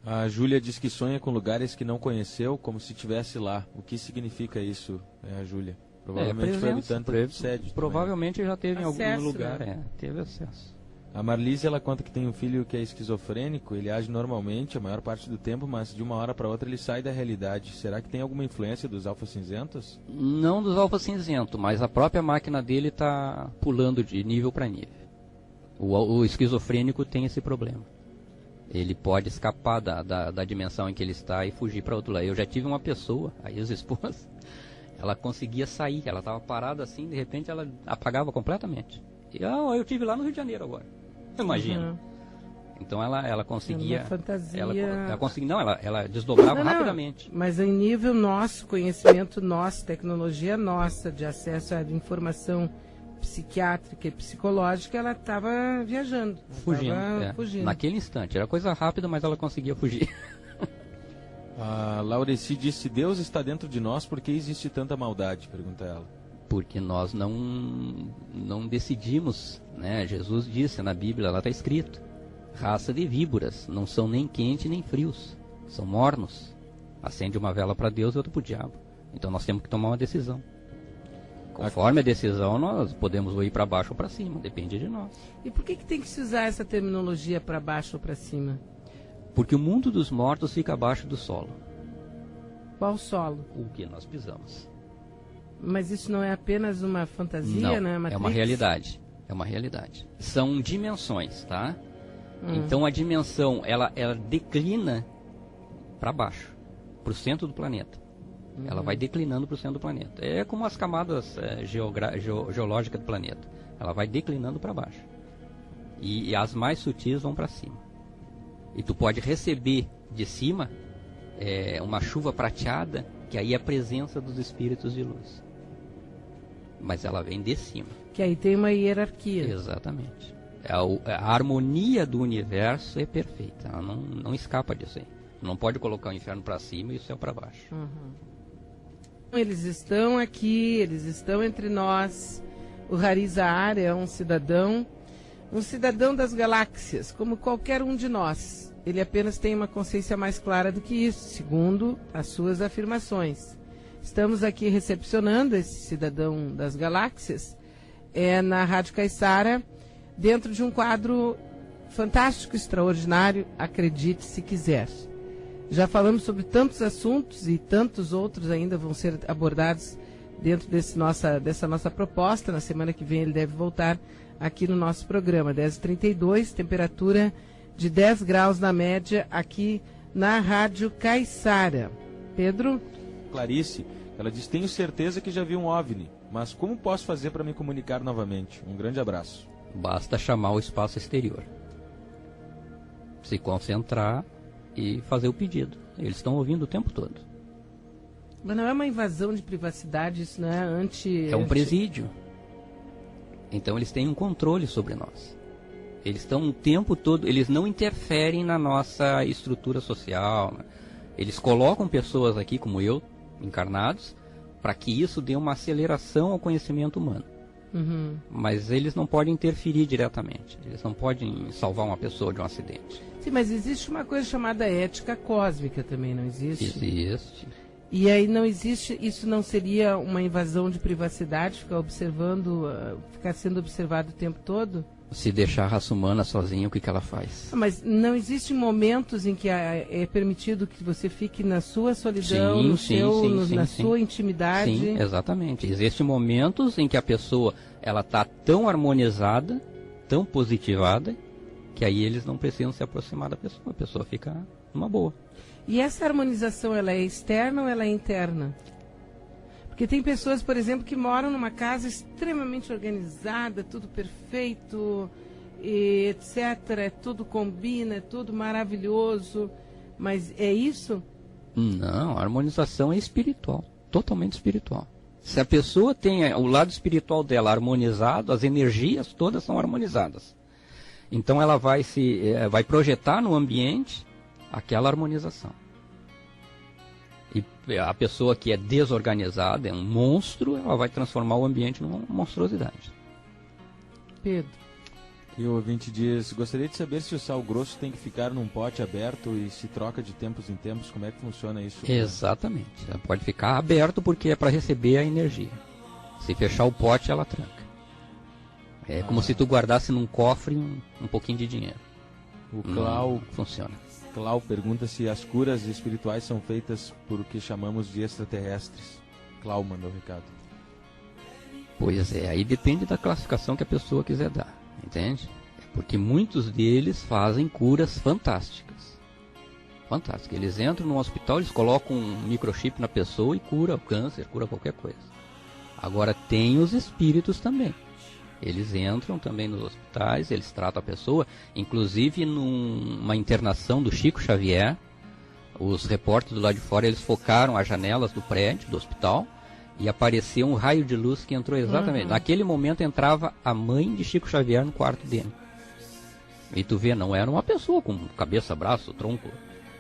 A Júlia diz que sonha com lugares que não conheceu, como se estivesse lá. O que significa isso, a Júlia? Provavelmente foi habitante de sede. Provavelmente já teve acesso, em algum lugar, né? Teve acesso. A Marlise, ela conta que tem um filho que é esquizofrênico, ele age normalmente a maior parte do tempo, mas de uma hora para outra ele sai da realidade. Será que tem alguma influência dos alfa cinzentos? Não dos alfa cinzentos, mas a própria máquina dele está pulando de nível para nível. O esquizofrênico tem esse problema. Ele pode escapar da dimensão em que ele está e fugir para outro lado. Eu já tive uma pessoa, a ex-esposa, ela conseguia sair, ela estava parada assim, de repente ela apagava completamente. E eu tive lá no Rio de Janeiro agora. Imagina. Uhum. Então ela conseguia. Uma fantasia. Ela conseguia. Não, ela desdobrava rapidamente. Mas em nível nosso, conhecimento nosso, tecnologia nossa, de acesso à informação psiquiátrica e psicológica, ela estava viajando. Fugindo. Naquele instante. Era coisa rápida, mas ela conseguia fugir. A Laureci disse: Deus está dentro de nós, por que existe tanta maldade? Pergunta ela. Porque nós não decidimos, né? Jesus disse na Bíblia, lá está escrito: raça de víboras, não são nem quentes nem frios, são mornos. Acende uma vela para Deus e outra para o diabo. Então nós temos que tomar uma decisão. Conforme a decisão, nós podemos ir para baixo ou para cima, depende de nós. E por que tem que se usar essa terminologia para baixo ou para cima? Porque o mundo dos mortos fica abaixo do solo. Qual solo? O que nós pisamos. Mas isso não é apenas uma fantasia, não, né? É uma realidade. É uma realidade. São dimensões, tá? Então a dimensão, ela declina para baixo, para o centro do planeta. Ela vai declinando para o centro do planeta. É como as camadas geológicas do planeta. Ela vai declinando para baixo. E as mais sutis vão para cima. E tu pode receber de cima uma chuva prateada, que aí é a presença dos espíritos de luz. Mas ela vem de cima. Que aí tem uma hierarquia. Exatamente. A harmonia do universo é perfeita. Ela não escapa disso aí. Não pode colocar o inferno para cima e o céu para baixo. Eles estão aqui, eles estão entre nós. O Harizahar é um cidadão das galáxias, como qualquer um de nós. Ele apenas tem uma consciência mais clara do que isso, segundo as suas afirmações. Estamos aqui recepcionando esse cidadão das galáxias na Rádio Caiçara, dentro de um quadro fantástico, extraordinário, acredite se quiser. Já falamos sobre tantos assuntos e tantos outros ainda vão ser abordados dentro dessa nossa proposta. Na semana que vem ele deve voltar aqui no nosso programa. 10h32, temperatura de 10 graus na média aqui na Rádio Caiçara. Pedro? Clarice, ela diz: tenho certeza que já vi um OVNI, mas como posso fazer para me comunicar novamente? Um grande abraço. Basta chamar o espaço exterior, se concentrar e fazer o pedido. Eles estão ouvindo o tempo todo. Mas não é uma invasão de privacidade, isso não é É um presídio. Então eles têm um controle sobre nós. Eles estão o tempo todo, eles não interferem na nossa estrutura social. Eles colocam pessoas aqui, como eu, encarnados, para que isso dê uma aceleração ao conhecimento humano. Mas eles não podem interferir diretamente. Eles não podem salvar uma pessoa de um acidente. Sim, mas existe uma coisa chamada ética cósmica também, não existe? Existe. E aí não existe, isso não seria uma invasão de privacidade, ficar sendo observado o tempo todo? Se deixar a raça humana sozinha, o que ela faz? Mas não existem momentos em que é permitido que você fique na sua solidão, na sua intimidade? Sim, exatamente. Existem momentos em que a pessoa está tão harmonizada, tão positivada, que aí eles não precisam se aproximar da pessoa. A pessoa fica numa boa. E essa harmonização, ela é externa ou ela é interna? Porque tem pessoas, por exemplo, que moram numa casa extremamente organizada, tudo perfeito, e etc. Tudo combina, tudo maravilhoso. Mas é isso? Não, a harmonização é espiritual, totalmente espiritual. Se a pessoa tem o lado espiritual dela harmonizado, as energias todas são harmonizadas. Então ela vai projetar no ambiente aquela harmonização. E a pessoa que é desorganizada, é um monstro, ela vai transformar o ambiente numa monstruosidade. Pedro? E o ouvinte diz, gostaria de saber se o sal grosso tem que ficar num pote aberto e se troca de tempos em tempos, como é que funciona isso? Exatamente, ela pode ficar aberto porque é para receber a energia. Se fechar o pote, ela tranca. É como se tu guardasse num cofre um pouquinho de dinheiro. O Clau funciona. Clau pergunta se as curas espirituais são feitas por o que chamamos de extraterrestres. Clau mandou o recado. Pois é, aí depende da classificação que a pessoa quiser dar, entende? Porque muitos deles fazem curas fantásticas. Fantásticas. Eles entram no hospital, eles colocam um microchip na pessoa e cura o câncer, cura qualquer coisa. Agora tem os espíritos também. Eles entram também nos hospitais, eles tratam a pessoa, inclusive numa internação do Chico Xavier, os repórteres do lado de fora, eles focaram as janelas do prédio, do hospital, e apareceu um raio de luz que entrou exatamente. Naquele momento entrava a mãe de Chico Xavier no quarto dele. E tu vê, não era uma pessoa com cabeça, braço, tronco,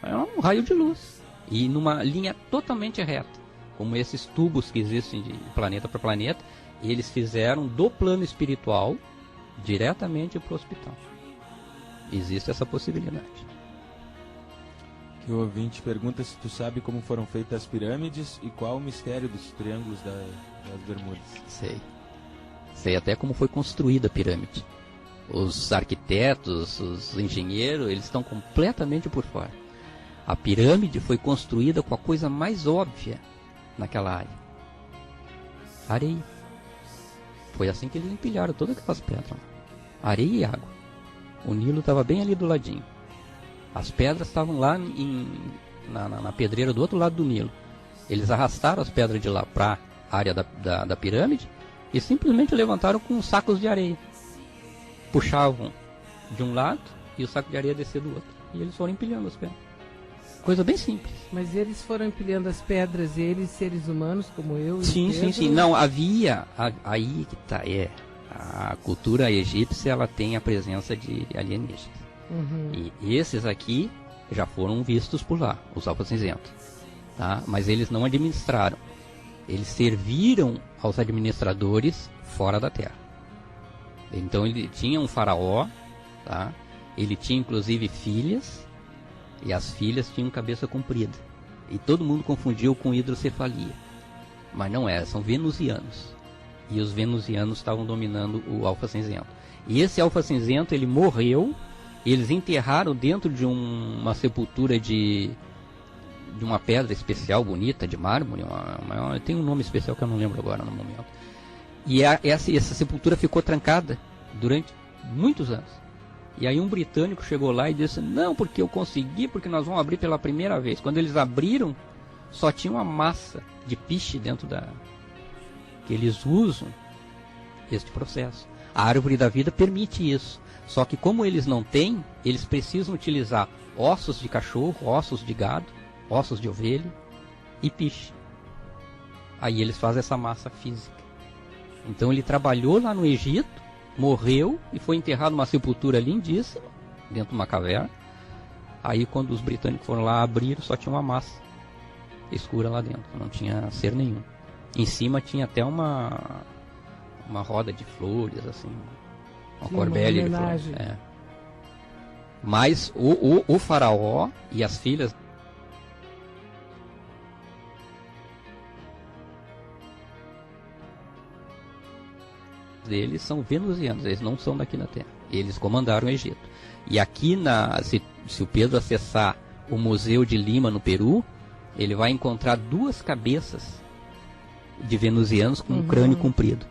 era um raio de luz. E numa linha totalmente reta, como esses tubos que existem de planeta para planeta, eles fizeram do plano espiritual diretamente para o hospital. Existe essa possibilidade. Que o ouvinte pergunta se tu sabe como foram feitas as pirâmides e qual o mistério dos triângulos das Bermudas. Sei até como foi construída a pirâmide. Os arquitetos, os engenheiros, eles estão completamente por fora. A pirâmide foi construída com a coisa mais óbvia naquela área: areia. Foi assim que eles empilharam todas aquelas pedras. Areia e água. O Nilo estava bem ali do ladinho. As pedras estavam lá na pedreira do outro lado do Nilo. Eles arrastaram as pedras de lá para a área da pirâmide e simplesmente levantaram com sacos de areia. Puxavam de um lado e o saco de areia descia do outro. E eles foram empilhando as pedras. Coisa bem simples. Mas eles foram empilhando as pedras, eles, seres humanos como eu? Sim. Não, havia... Aí que tá, a cultura egípcia, ela tem a presença de alienígenas. E esses aqui já foram vistos por lá, os alfa-cinzentos. Tá? Mas eles não administraram. Eles serviram aos administradores fora da Terra. Então ele tinha um faraó, tá? Ele tinha inclusive filhas, e as filhas tinham cabeça comprida. E todo mundo confundiu com hidrocefalia. Mas não é, são venusianos. E os venusianos estavam dominando o alfa-cinzento. E esse alfa-cinzento, ele morreu, eles enterraram dentro de uma sepultura de uma pedra especial, bonita, de mármore. Tem um nome especial que eu não lembro agora no momento. E essa sepultura ficou trancada durante muitos anos. E aí um britânico chegou lá e disse: não, porque eu consegui, porque nós vamos abrir pela primeira vez. Quando eles abriram, só tinha uma massa de piche dentro que eles usam este processo. A árvore da vida permite isso. Só que como eles não têm, eles precisam utilizar ossos de cachorro, ossos de gado, ossos de ovelha e piche. Aí eles fazem essa massa física. Então ele trabalhou lá no Egito, morreu e foi enterrado numa sepultura lindíssima, dentro de uma caverna. Aí quando os britânicos foram lá abrir, só tinha uma massa escura lá dentro, não tinha ser nenhum. Em cima tinha até uma roda de flores, assim, uma corbelha de flores. Mas o faraó e as filhas deles são venusianos, eles não são daqui na Terra. Eles comandaram o Egito. E aqui, se o Pedro acessar o Museu de Lima, no Peru, ele vai encontrar 2 cabeças de venusianos com um crânio comprido.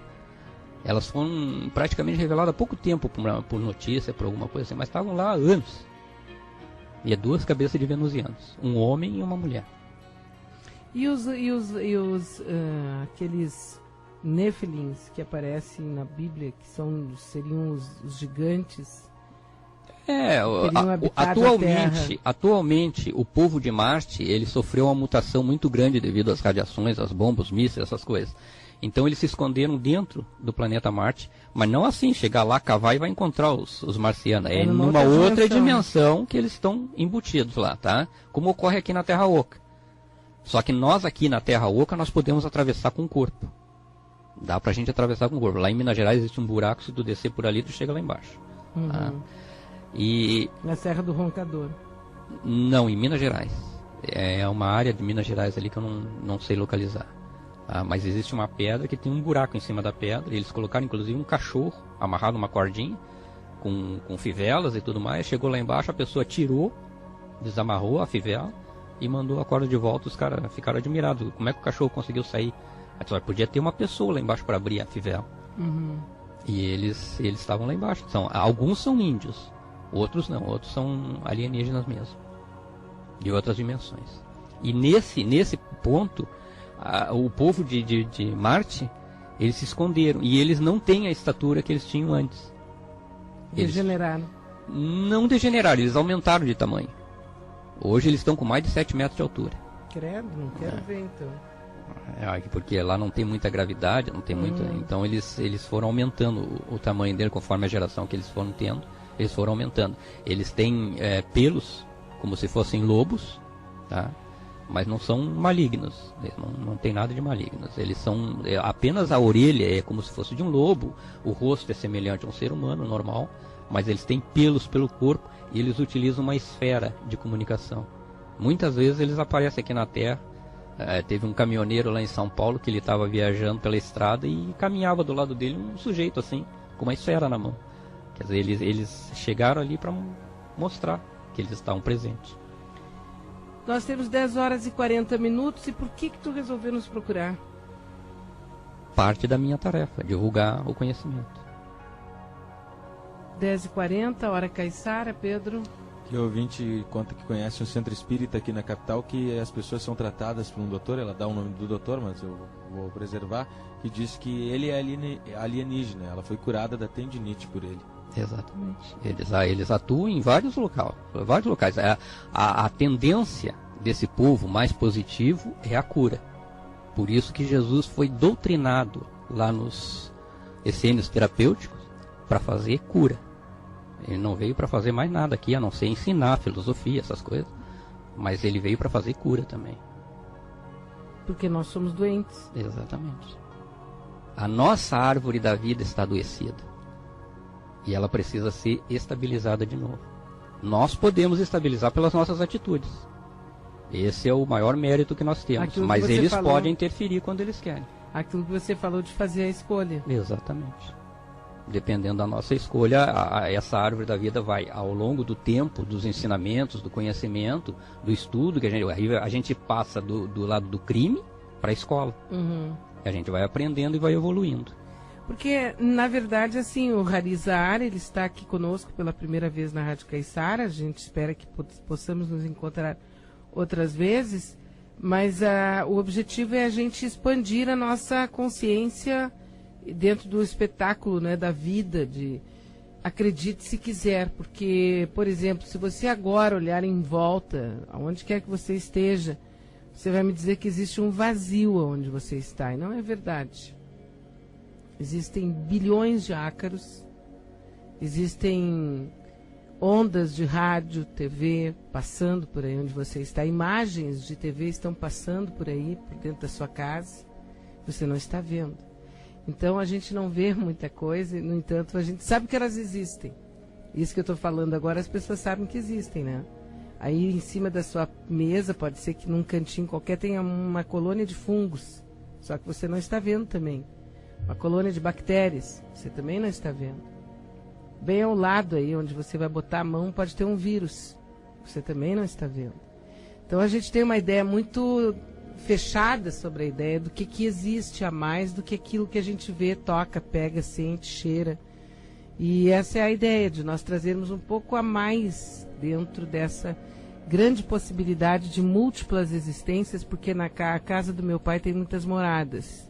Elas foram praticamente reveladas há pouco tempo por notícia, por alguma coisa assim, mas estavam lá há anos. E 2 cabeças de venusianos, um homem e uma mulher. E aqueles Nefilins que aparecem na Bíblia, que seriam os gigantes? Atualmente o povo de Marte, ele sofreu uma mutação muito grande devido às radiações, às bombas, os mísseis, essas coisas. Então eles se esconderam dentro do planeta Marte, mas não assim, chegar lá, cavar e vai encontrar os marcianos. É numa outra dimensão que eles estão embutidos lá, tá? Como ocorre aqui na Terra Oca. Só que nós aqui na Terra Oca, nós podemos atravessar com o corpo. Dá pra gente atravessar com o corpo. Lá em Minas Gerais existe um buraco, se tu descer por ali, tu chega lá embaixo. Tá? E Na Serra do Roncador. não, em Minas Gerais. É uma área de Minas Gerais ali que eu não sei localizar. Mas existe uma pedra que tem um buraco em cima da pedra. Eles colocaram inclusive um cachorro amarrado numa cordinha com fivelas e tudo mais. Chegou lá embaixo, a pessoa tirou, desamarrou a fivela e mandou a corda de volta. Os caras ficaram admirados. Como é que o cachorro conseguiu sair? Podia ter uma pessoa lá embaixo para abrir a fivela. E eles estavam lá embaixo. Alguns são índios, outros não. Outros são alienígenas mesmo, de outras dimensões. E nesse ponto, o povo de Marte, eles se esconderam. E eles não têm a estatura que eles tinham antes. Degeneraram. Não degeneraram, eles aumentaram de tamanho. Hoje eles estão com mais de 7 metros de altura. Credo, não quero ver então. Porque lá não tem muita gravidade, não tem muita. Então eles foram aumentando o tamanho dele conforme a geração que eles foram tendo. Eles foram aumentando. Eles têm pelos como se fossem lobos, tá? Mas não são malignos. Não tem nada de malignos. Eles são apenas a orelha é como se fosse de um lobo. O rosto é semelhante a um ser humano normal, mas eles têm pelos pelo corpo e eles utilizam uma esfera de comunicação. Muitas vezes eles aparecem aqui na Terra. Teve um caminhoneiro lá em São Paulo que ele estava viajando pela estrada e caminhava do lado dele um sujeito assim, com uma esfera na mão. Quer dizer, eles chegaram ali para mostrar que eles estavam presentes. Nós temos 10 horas e 40 minutos e por que tu resolveu nos procurar? Parte da minha tarefa, divulgar o conhecimento. 10h40, hora Caiçara, Pedro. Que o ouvinte conta que conhece um centro espírita aqui na capital, que as pessoas são tratadas por um doutor, ela dá o nome do doutor, mas eu vou preservar, que diz que ele é alienígena, ela foi curada da tendinite por ele. Exatamente. Eles atuam em vários locais. A tendência desse povo mais positivo é a cura. Por isso que Jesus foi doutrinado lá nos essênios terapêuticos para fazer cura. Ele não veio para fazer mais nada aqui, a não ser ensinar filosofia, essas coisas. Mas ele veio para fazer cura também. Porque nós somos doentes. Exatamente. A nossa árvore da vida está adoecida. E ela precisa ser estabilizada de novo. Nós podemos estabilizar pelas nossas atitudes. Esse é o maior mérito que nós temos. Mas eles podem interferir quando eles querem. Aquilo que você falou de fazer a escolha. Exatamente. Dependendo da nossa escolha, essa árvore da vida vai, ao longo do tempo, dos ensinamentos, do conhecimento, do estudo, que a gente passa do lado do crime para a escola. A gente vai aprendendo e vai evoluindo. Porque, na verdade, assim, o Harizar, ele está aqui conosco pela primeira vez na Rádio Caiçara. A gente espera que possamos nos encontrar outras vezes. Mas o objetivo é a gente expandir a nossa consciência dentro do espetáculo, né, da vida, acredite se quiser, porque, por exemplo, se você agora olhar em volta, aonde quer que você esteja, você vai me dizer que existe um vazio onde você está, e não é verdade. Existem bilhões de ácaros, existem ondas de rádio, TV, passando por aí onde você está, imagens de TV estão passando por aí, por dentro da sua casa, você não está vendo. Então a gente não vê muita coisa, e, no entanto, a gente sabe que elas existem. Isso que eu estou falando agora, as pessoas sabem que existem, né? Aí em cima da sua mesa, pode ser que num cantinho qualquer tenha uma colônia de fungos, só que você não está vendo também. Uma colônia de bactérias, você também não está vendo. Bem ao lado aí, onde você vai botar a mão, pode ter um vírus, você também não está vendo. Então a gente tem uma ideia muito fechada sobre a ideia do que existe a mais do que aquilo que a gente vê, toca, pega, sente, cheira. E essa é a ideia, de nós trazermos um pouco a mais dentro dessa grande possibilidade de múltiplas existências, porque na casa do meu pai tem muitas moradas.